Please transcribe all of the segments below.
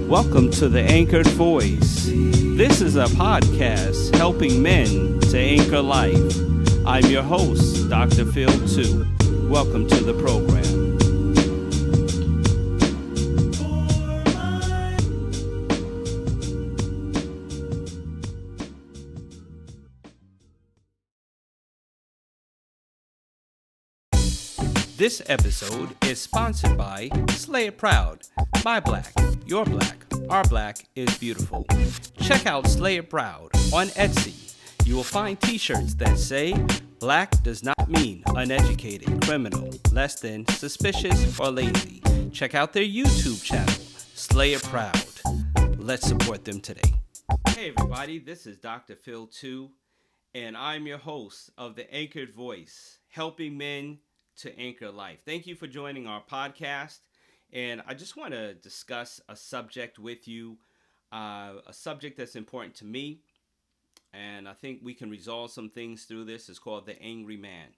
Welcome to the Anchored Voice. This is a podcast helping men to anchor life. I'm your host, Dr. Phil 2. Welcome to the program. This episode is sponsored by Slay It Proud. My black, your black, our black is beautiful. Check out Slay It Proud on Etsy. You will find t-shirts that say, black does not mean uneducated, criminal, less than, suspicious, or lazy. Check out their YouTube channel, Slay It Proud. Let's support them today. Hey everybody, this is Dr. Phil 2, and I'm your host of the Anchored Voice, helping men to anchor life. Thank you for joining our podcast. And I just want to discuss a subject with you, a subject that's important to me. And I think we can resolve some things through this. It's called the angry man.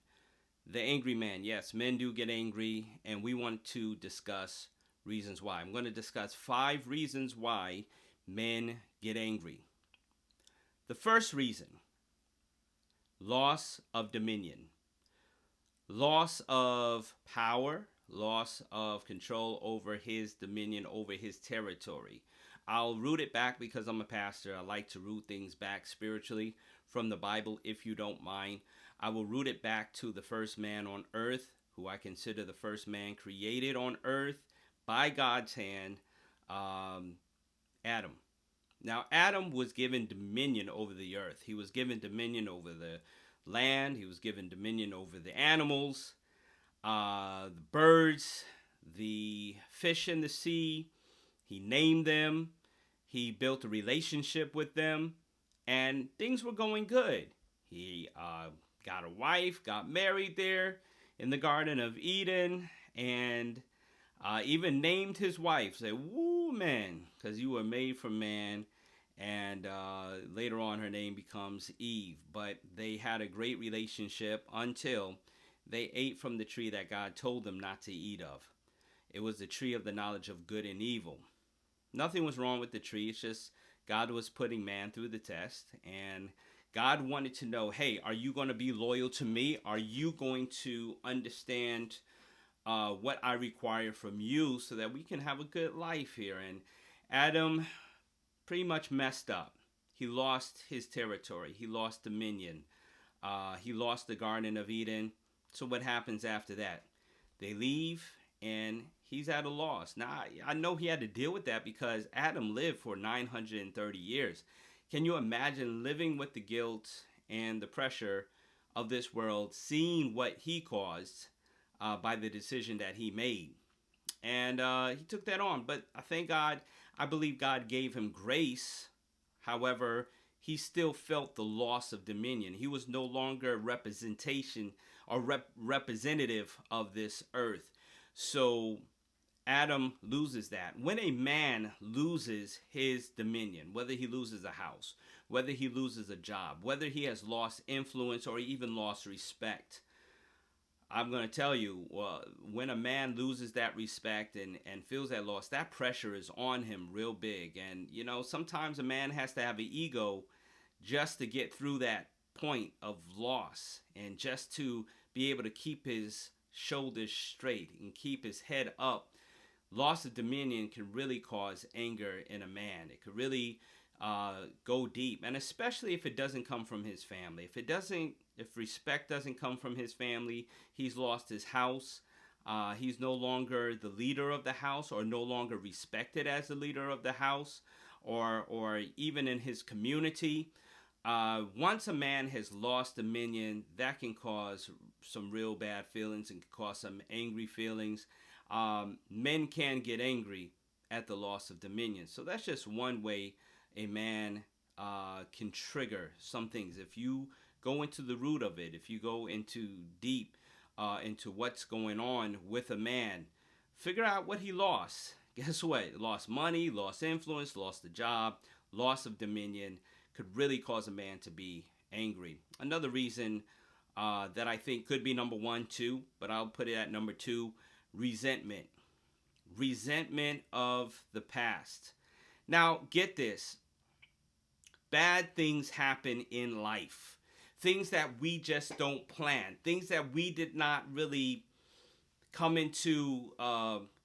The angry man. Yes, men do get angry, and we want to discuss reasons why. I'm going to discuss 5 reasons why men get angry. The first reason, loss of dominion. Loss of power, loss of control over his dominion, over his territory. I'll root it back because I'm a pastor. I like to root things back spiritually from the Bible, if you don't mind. I will root it back to the first man on earth, who I consider the first man created on earth by God's hand, Adam. Now, Adam was given dominion over the earth. He was given dominion over the land. He was given dominion over the animals, the birds, the fish in the sea. He named them. He built a relationship with them, and things were going good. He got a wife, got married there in the Garden of Eden, and even named his wife. Said, "Woo, man, because you were made from man." And later on, her name becomes Eve. But they had a great relationship until they ate from the tree that God told them not to eat of. It was the tree of the knowledge of good and evil. Nothing was wrong with the tree. It's just God was putting man through the test. And God wanted to know, hey, are you going to be loyal to me? Are you going to understand what I require from you so that we can have a good life here? And Adam pretty much messed up. He lost his territory. He lost dominion. He lost the Garden of Eden. So what happens after that? They leave, and he's at a loss. Now, I know he had to deal with that because Adam lived for 930 years. Can you imagine living with the guilt and the pressure of this world, seeing what he caused by the decision that he made? And he took that on. But I thank God. I believe God gave him grace. However, he still felt the loss of dominion. He was no longer representation or representative of this earth. So Adam loses that. When a man loses his dominion, whether he loses a house, whether he loses a job, whether he has lost influence or even lost respect, I'm going to tell you, when a man loses that respect and feels that loss, that pressure is on him real big. And, you know, sometimes a man has to have an ego just to get through that point of loss and just to be able to keep his shoulders straight and keep his head up. Loss of dominion can really cause anger in a man. It could really go deep, and especially if it doesn't come from his family. If respect doesn't come from his family, he's lost his house. He's no longer the leader of the house, or no longer respected as the leader of the house, or even in his community. Once a man has lost dominion, that can cause some real bad feelings and can cause some angry feelings. Men can get angry at the loss of dominion. So that's just one way a man can trigger some things. If you go into the root of it, if you go into deep into what's going on with a man, figure out what he lost. Guess what? Lost money, lost influence, lost the job, loss of dominion could really cause a man to be angry. Another reason that I think could be number 1, too, but I'll put it at number 2, resentment. Resentment of the past. Now, get this, bad things happen in life. Things that we just don't plan, things that we did not really come into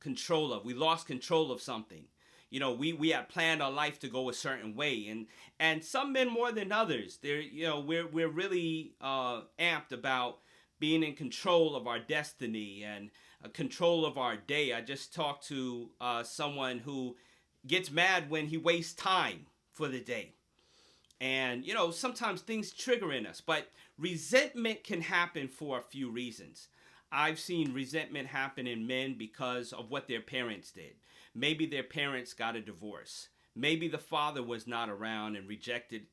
control of. We lost control of something. We had planned our life to go a certain way, and some men more than others. We're really amped about being in control of our destiny and control of our day. I just talked to someone who gets mad when he wastes time for the day. And, sometimes things trigger in us, but resentment can happen for a few reasons. I've seen resentment happen in men because of what their parents did. Maybe their parents got a divorce. Maybe the father was not around and rejected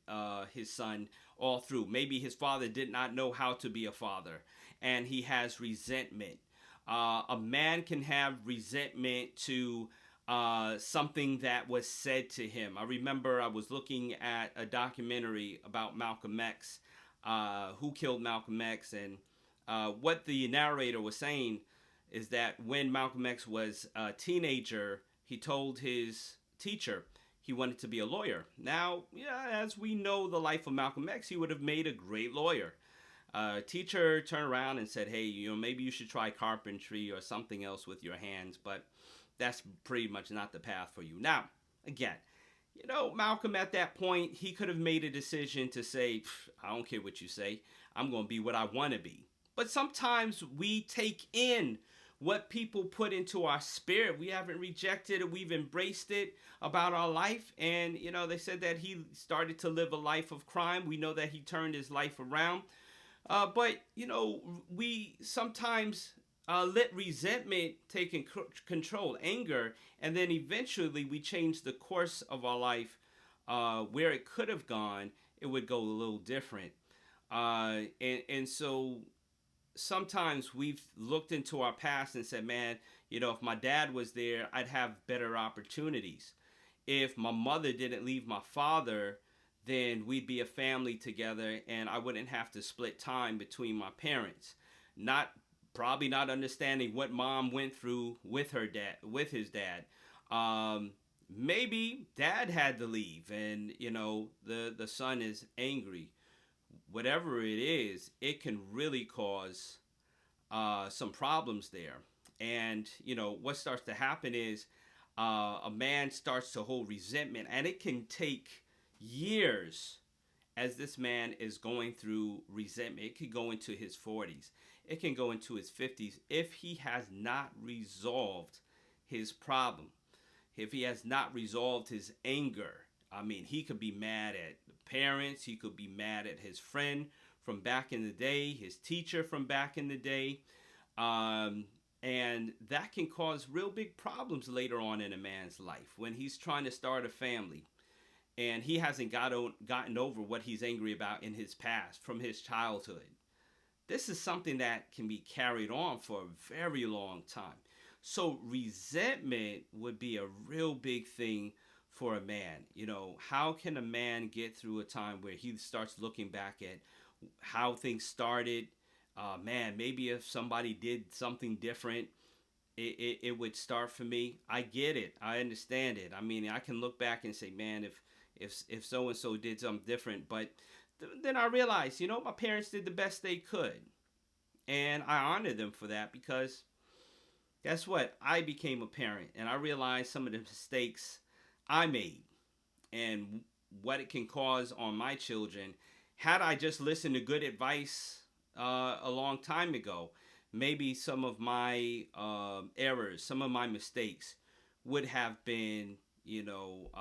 his son all through. Maybe his father did not know how to be a father and he has resentment. A man can have resentment to something that was said to him. I remember I was looking at a documentary about Malcolm X, who killed Malcolm X, and what the narrator was saying is that when Malcolm X was a teenager, he told his teacher he wanted to be a lawyer. Now, yeah, as we know the life of Malcolm X, he would have made a great lawyer. Teacher turned around and said, hey, maybe you should try carpentry or something else with your hands, but that's pretty much not the path for you. Now, again, Malcolm at that point, he could have made a decision to say, I don't care what you say, I'm going to be what I want to be. But sometimes we take in what people put into our spirit. We haven't rejected it, we've embraced it about our life. And, they said that he started to live a life of crime. We know that he turned his life around. But, we sometimes let resentment take control, anger, and then eventually we change the course of our life where it could have gone, it would go a little different. And so sometimes we've looked into our past and said, man, if my dad was there, I'd have better opportunities. If my mother didn't leave my father, then we'd be a family together and I wouldn't have to split time between my parents. Probably not understanding what mom went through with his dad. Maybe dad had to leave and, the son is angry. Whatever it is, it can really cause some problems there. And, what starts to happen is a man starts to hold resentment, and it can take years as this man is going through resentment. It could go into his 40s. It can go into his 50s if he has not resolved his problem. If he has not resolved his anger. I mean, he could be mad at the parents. He could be mad at his friend from back in the day, his teacher from back in the day. And that can cause real big problems later on in a man's life when he's trying to start a family and he hasn't gotten over what he's angry about in his past from his childhood. This is something that can be carried on for a very long time. So resentment would be a real big thing for a man. How can a man get through a time where he starts looking back at how things started? Man, maybe if somebody did something different, it would start for me. I get it. I understand it. I mean, I can look back and say, man, if so and so did something different, but then I realized, my parents did the best they could, and I honor them for that because guess what? I became a parent, and I realized some of the mistakes I made and what it can cause on my children. Had I just listened to good advice a long time ago, maybe some of my errors, some of my mistakes would have been,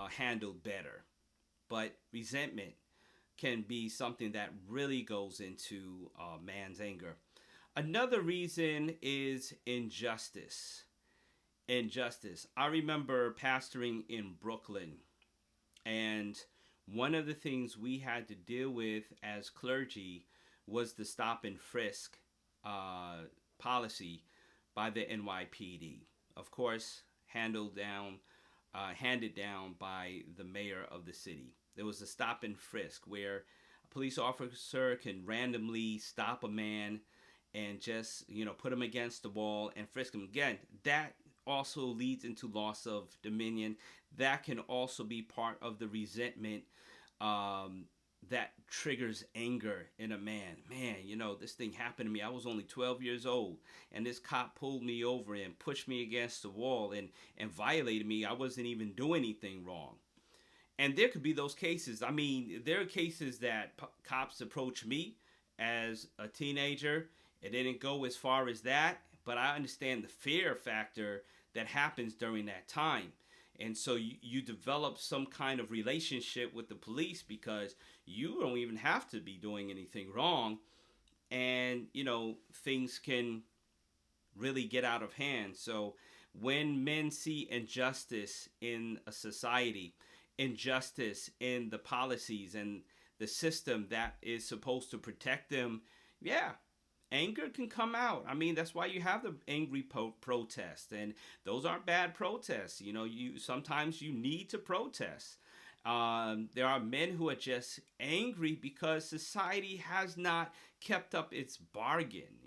handled better. But resentment can be something that really goes into man's anger. Another reason is injustice. Injustice. I remember pastoring in Brooklyn, and one of the things we had to deal with as clergy was the stop and frisk policy by the NYPD. Of course, handed down by the mayor of the city. There was a stop and frisk where a police officer can randomly stop a man and just put him against the wall and frisk him. Again, that also leads into loss of dominion. That can also be part of the resentment um, that triggers anger in a man. Man, this thing happened to me. I was only 12 years old, and this cop pulled me over and pushed me against the wall and violated me. I wasn't even doing anything wrong. And there could be those cases. I mean, there are cases that cops approach me as a teenager. It didn't go as far as that, but I understand the fear factor that happens during that time. And so you develop some kind of relationship with the police because you don't even have to be doing anything wrong. And, things can really get out of hand. So when men see injustice in a society, injustice in the policies and the system that is supposed to protect them, yeah, anger can come out. I mean, that's why you have the angry protest, and those aren't bad protests. You sometimes you need to protest. There are men who are just angry because society has not kept up its bargain.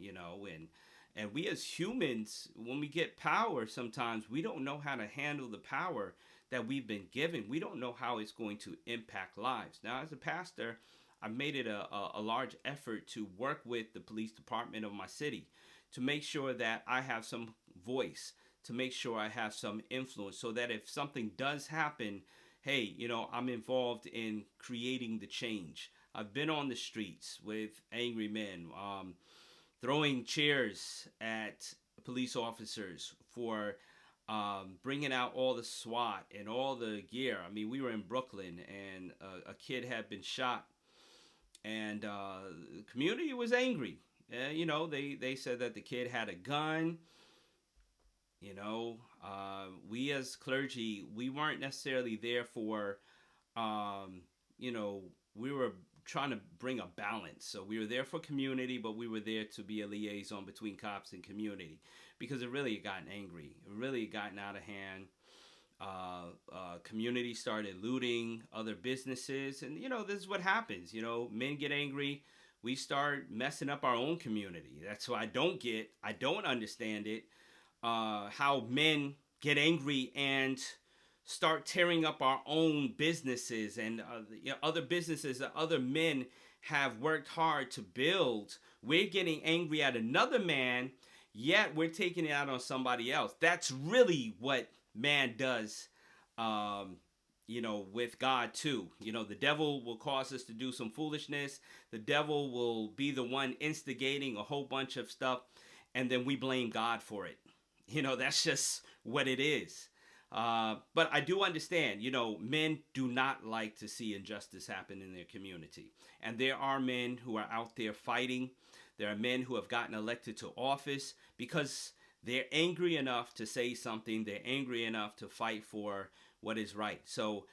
And we as humans, when we get power, sometimes we don't know how to handle the power that we've been given. We don't know how it's going to impact lives. Now, as a pastor, I've made it a large effort to work with the police department of my city to make sure that I have some voice, to make sure I have some influence, so that if something does happen, hey, I'm involved in creating the change. I've been on the streets with angry men, throwing chairs at police officers for bringing out all the SWAT and all the gear. I mean, we were in Brooklyn, and a kid had been shot, and the community was angry. They said that the kid had a gun. We as clergy, we weren't necessarily there for, we were trying to bring a balance. So we were there for community, but we were there to be a liaison between cops and community because it really had gotten angry. It really had gotten out of hand. Community started looting other businesses, and this is what happens. Men get angry. We start messing up our own community. That's what I don't understand it. How men get angry and start tearing up our own businesses and other businesses that other men have worked hard to build. We're getting angry at another man, yet we're taking it out on somebody else. That's really what man does, with God too. The devil will cause us to do some foolishness. The devil will be the one instigating a whole bunch of stuff, and then we blame God for it. That's just what it is. But I do understand, men do not like to see injustice happen in their community. And there are men who are out there fighting. There are men who have gotten elected to office because they're angry enough to say something. They're angry enough to fight for what is right. So,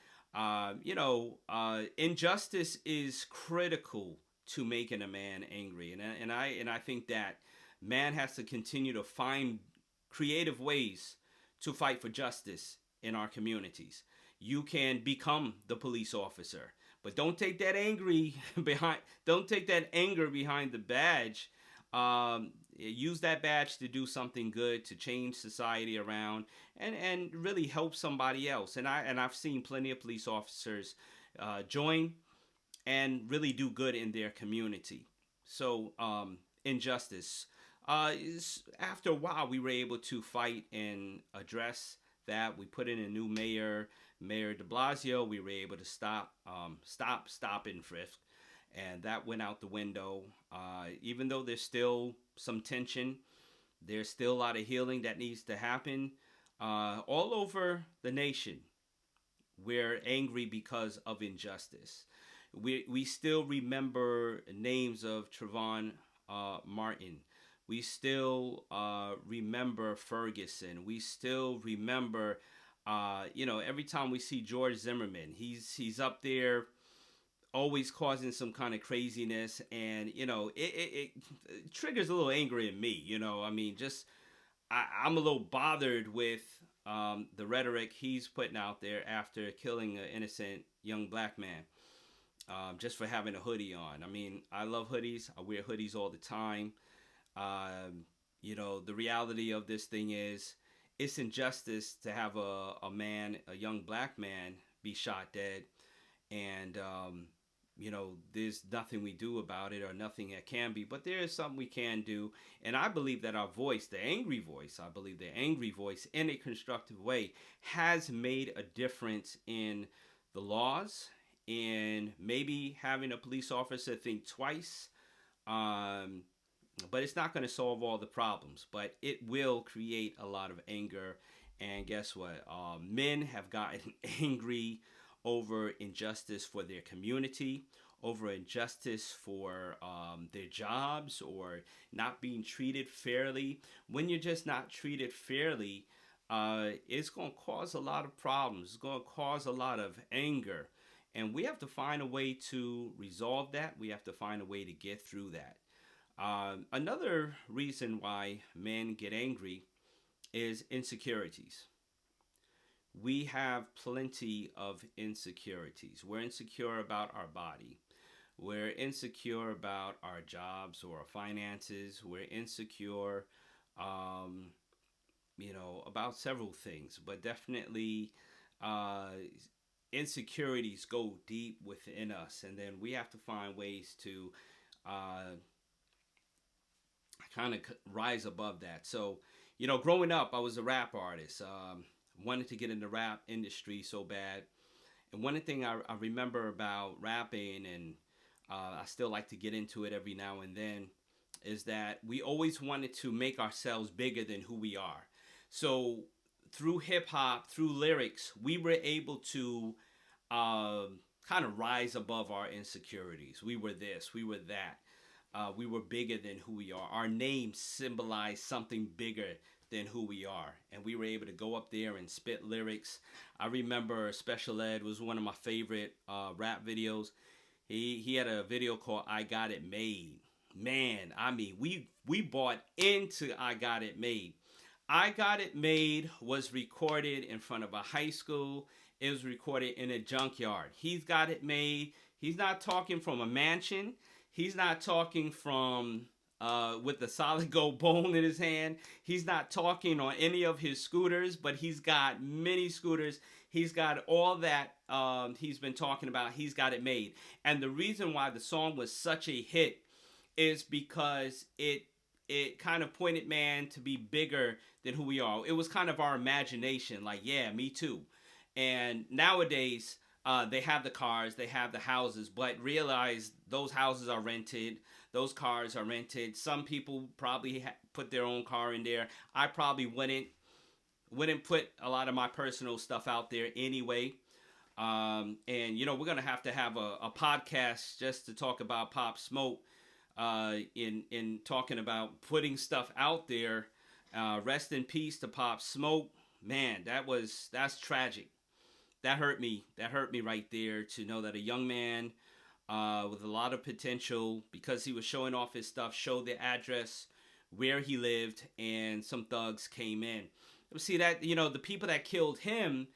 injustice is critical to making a man angry. And I think that man has to continue to find creative ways to fight for justice in our communities. You can become the police officer, but don't take that don't take that anger behind the badge. Use that badge to do something good, to change society around, and really help somebody else. And I've seen plenty of police officers join and really do good in their community. So injustice. After a while, we were able to fight and address that. We put in a new mayor, Mayor de Blasio. We were able to stop and frisk, and that went out the window. Even though there's still some tension, there's still a lot of healing that needs to happen. All over the nation, we're angry because of injustice. We still remember names of Trayvon Martin. We still remember Ferguson. We still remember, every time we see George Zimmerman, he's up there always causing some kind of craziness. And, it triggers a little anger in me, I'm a little bothered with the rhetoric he's putting out there after killing an innocent young black man just for having a hoodie on. I mean, I love hoodies. I wear hoodies all the time. The reality of this thing is it's injustice to have a man, a young black man, be shot dead, and there's nothing we do about it or nothing that can be, but there is something we can do. And I believe that our voice, the angry voice, I believe the angry voice in a constructive way has made a difference in the laws, in maybe having a police officer think twice. um, but it's not going to solve all the problems, but it will create a lot of anger. And guess what? Men have gotten angry over injustice for their community, over injustice for their jobs, or not being treated fairly. When you're just not treated fairly, it's going to cause a lot of problems. It's going to cause a lot of anger. And we have to find a way to resolve that. We have to find a way to get through that. Another reason why men get angry is insecurities. We have plenty of insecurities. We're insecure about our body. We're insecure about our jobs or our finances. We're insecure, um, about several things, but definitely uh, insecurities go deep within us. And then we have to find ways to uh, kind of rise above that. So, growing up, I was a rap artist. Wanted to get in the rap industry so bad. And one thing I remember about rapping, and I still like to get into it every now and then, is that we always wanted to make ourselves bigger than who we are. So through hip hop, through lyrics, we were able to kind of rise above our insecurities. We were this, we were that. We were bigger than who we are. Our name symbolized something bigger than who we are. And we were able to go up there and spit lyrics. I remember Special Ed was one of my favorite rap videos. He had a video called I Got It Made. Man, I mean, we bought into I Got It Made. I Got It Made was recorded in front of a high school. It was recorded in a junkyard. He's got it made. He's not talking from a mansion. He's not talking from with a solid gold bone in his hand. He's not talking on any of his scooters, but he's got many scooters. He's got all that he's been talking about. He's got it made. And the reason why the song was such a hit is because it kind of pointed man to be bigger than who we are. It was kind of our imagination, like, yeah, me too. And nowadays, they have the cars, they have the houses, but realize those houses are rented, those cars are rented. Some people probably put their own car in there. I probably wouldn't put a lot of my personal stuff out there anyway. And we're gonna have to have a podcast just to talk about Pop Smoke. In talking about putting stuff out there. Rest in peace to Pop Smoke. Man, that's tragic. That hurt me. That hurt me right there to know that a young man with a lot of potential, because he was showing off his stuff, showed the address where he lived, and some thugs came in. See that, the people that killed him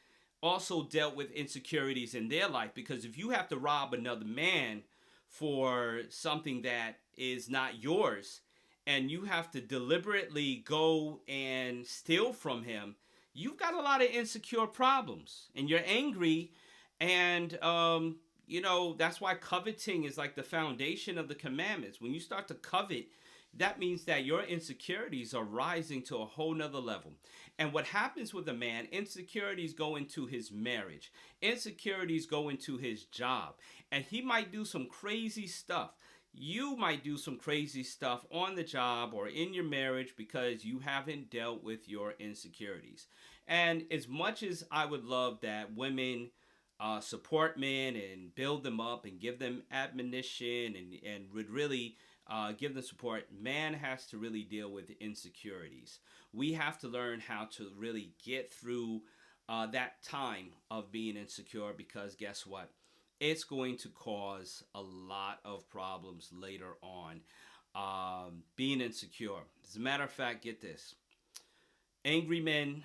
also dealt with insecurities in their life, because if you have to rob another man for something that is not yours, and you have to deliberately go and steal from him, you've got a lot of insecure problems, and you're angry. And that's why coveting is like the foundation of the commandments. When you start to covet, that means that your insecurities are rising to a whole nother level. And what happens with a man, insecurities go into his marriage, insecurities go into his job, and he might do some crazy stuff. You might do some crazy stuff on the job or in your marriage because you haven't dealt with your insecurities. And as much as I would love that women support men and build them up and give them admonition and would really give them support, man has to really deal with insecurities. We have to learn how to really get through that time of being insecure, because guess what? It's going to cause a lot of problems later on. Being insecure. As a matter of fact, get this. Angry men,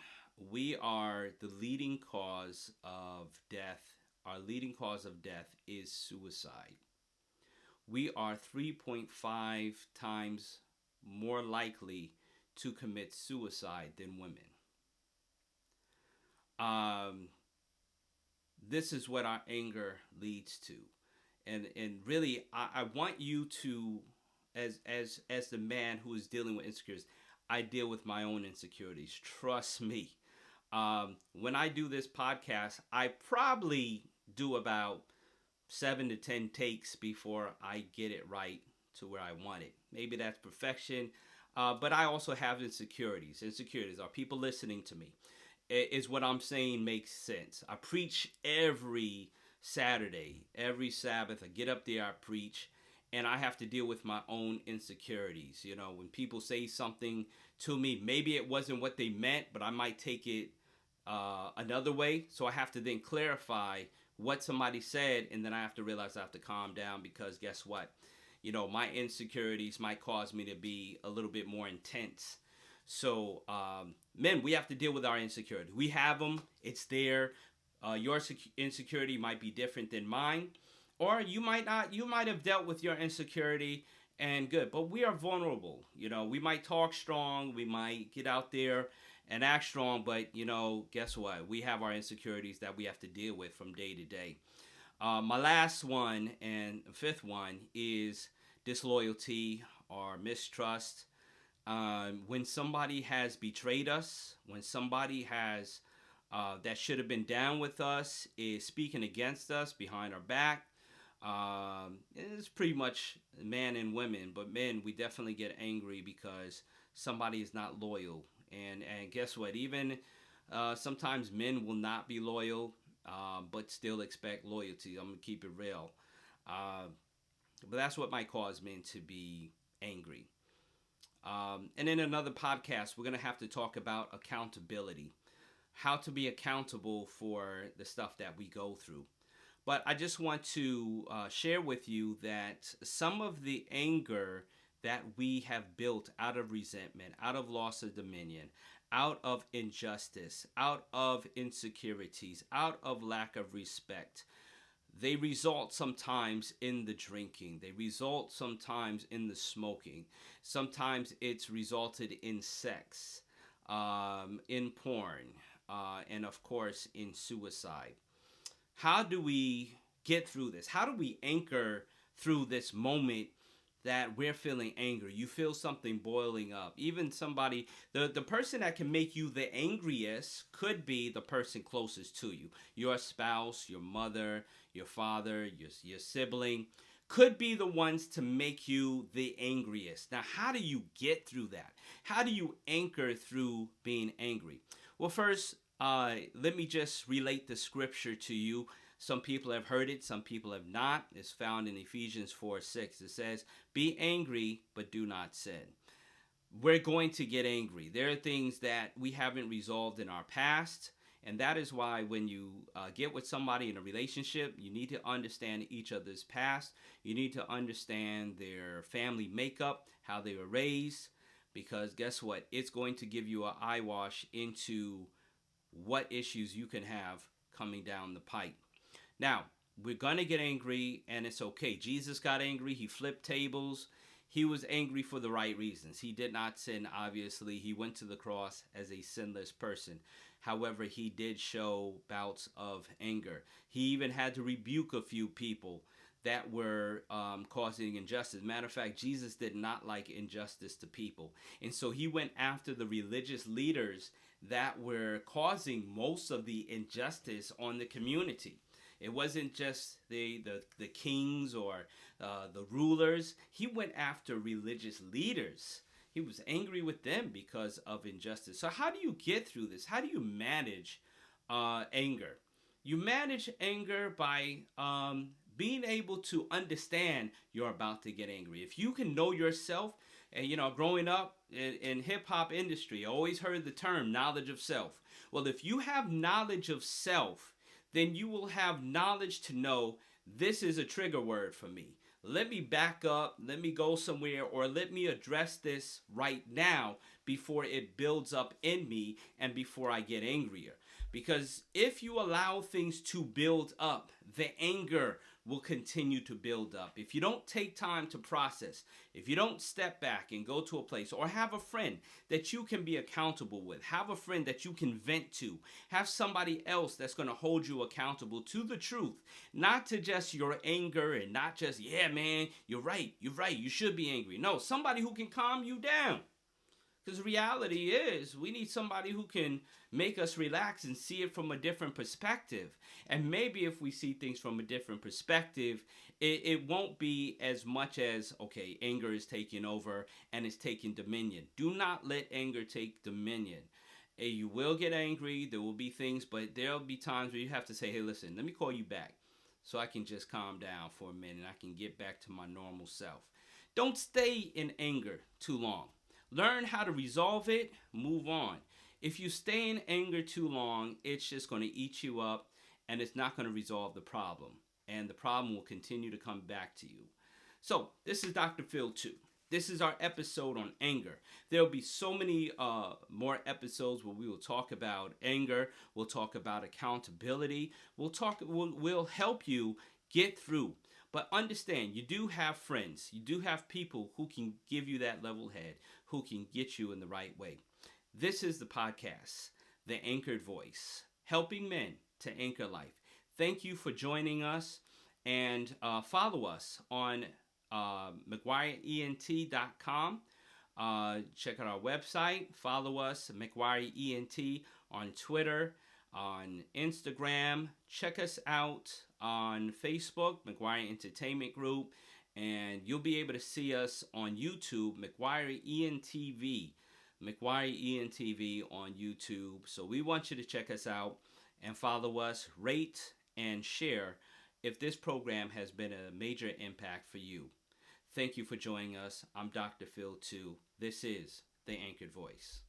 we are the leading cause of death. Our leading cause of death is suicide. We are 3.5 times more likely to commit suicide than women. this is what our anger leads to. And really, I want you to, as the man who is dealing with insecurities, I deal with my own insecurities. Trust me. When I do this podcast, I probably do about 7 to 10 takes before I get it right to where I want it. Maybe that's perfection, but I also have insecurities. Insecurities are people listening to me. Is what I'm saying makes sense. I preach every Saturday, every Sabbath. I get up there, I preach, and I have to deal with my own insecurities. You know, when people say something to me, maybe it wasn't what they meant, but I might take it another way. So I have to then clarify what somebody said, and then I have to realize I have to calm down, because guess what? You know, my insecurities might cause me to be a little bit more intense. So, men, we have to deal with our insecurity. We have them. It's there. Your insecurity might be different than mine, or you might not. You might have dealt with your insecurity and good, but we are vulnerable. You know, we might talk strong. We might get out there and act strong, but you know, guess what? We have our insecurities that we have to deal with from day to day. My last one and fifth one is disloyalty or mistrust. When somebody has betrayed us, when somebody has that should have been down with us is speaking against us behind our back, it's pretty much men and women, but men, we definitely get angry because somebody is not loyal. And guess what? Even sometimes men will not be loyal, but still expect loyalty. I'm gonna keep it real. But that's what might cause men to be angry. And in another podcast, we're going to have to talk about accountability, how to be accountable for the stuff that we go through. But I just want to share with you that some of the anger that we have built out of resentment, out of loss of dominion, out of injustice, out of insecurities, out of lack of respect, they result sometimes in the drinking. They result sometimes in the smoking. Sometimes it's resulted in sex, in porn, and of course in suicide. How do we get through this? How do we anchor through this moment that we're feeling angry? You feel something boiling up. Even somebody, the person that can make you the angriest could be the person closest to you. Your spouse, your mother, your father, your sibling could be the ones to make you the angriest. Now, how do you get through that? How do you anchor through being angry? Well, first, let me just relate the scripture to you. Some people have heard it, some people have not. It's found in Ephesians 4:6. It says, be angry, but do not sin. We're going to get angry. There are things that we haven't resolved in our past. And that is why when you get with somebody in a relationship, you need to understand each other's past. You need to understand their family makeup, how they were raised. Because guess what? It's going to give you an eye wash into what issues you can have coming down the pipe. Now, we're going to get angry, and it's okay. Jesus got angry. He flipped tables. He was angry for the right reasons. He did not sin, obviously. He went to the cross as a sinless person. However, he did show bouts of anger. He even had to rebuke a few people that were causing injustice. Matter of fact, Jesus did not like injustice to people. And so he went after the religious leaders that were causing most of the injustice on the community. It wasn't just the kings or the rulers. He went after religious leaders. He was angry with them because of injustice. So how do you get through this? How do you manage anger? You manage anger by being able to understand you're about to get angry. If you can know yourself, and you know, growing up in hip-hop industry, I always heard the term knowledge of self. Well, if you have knowledge of self, then you will have knowledge to know this is a trigger word for me. Let me back up, let me go somewhere, or let me address this right now before it builds up in me and before I get angrier. Because if you allow things to build up, the anger will continue to build up. If you don't take time to process, if you don't step back and go to a place, or have a friend that you can be accountable with, have a friend that you can vent to, have somebody else that's going to hold you accountable to the truth, not to just your anger and not just, yeah, man, you're right, you should be angry. No, somebody who can calm you down. Because the reality is, we need somebody who can make us relax and see it from a different perspective. And maybe if we see things from a different perspective, it won't be as much as, okay, anger is taking over and it's taking dominion. Do not let anger take dominion. You will get angry, there will be things, but there'll be times where you have to say, hey, listen, let me call you back so I can just calm down for a minute. I can get back to my normal self. Don't stay in anger too long. Learn how to resolve it, move on. If you stay in anger too long, it's just going to eat you up and it's not going to resolve the problem. And the problem will continue to come back to you. So, this is Dr. Phil 2. This is our episode on anger. There'll be so many more episodes where we will talk about anger. We'll talk about accountability. We'll help you get through. But understand, you do have friends. You do have people who can give you that level head, who can get you in the right way. This is the podcast, The Anchored Voice, helping men to anchor life. Thank you for joining us, and follow us on McGuireENT.com. Check out our website. Follow us, McGuireENT, on Twitter, on Instagram. Check us out on Facebook, McGuire Entertainment Group, and you'll be able to see us on YouTube, McGuire ENTV, McGuire ENTV on YouTube. So we want you to check us out and follow us, rate, and share if this program has been a major impact for you. Thank you for joining us. I'm Dr. Phil 2. This is The Anchored Voice.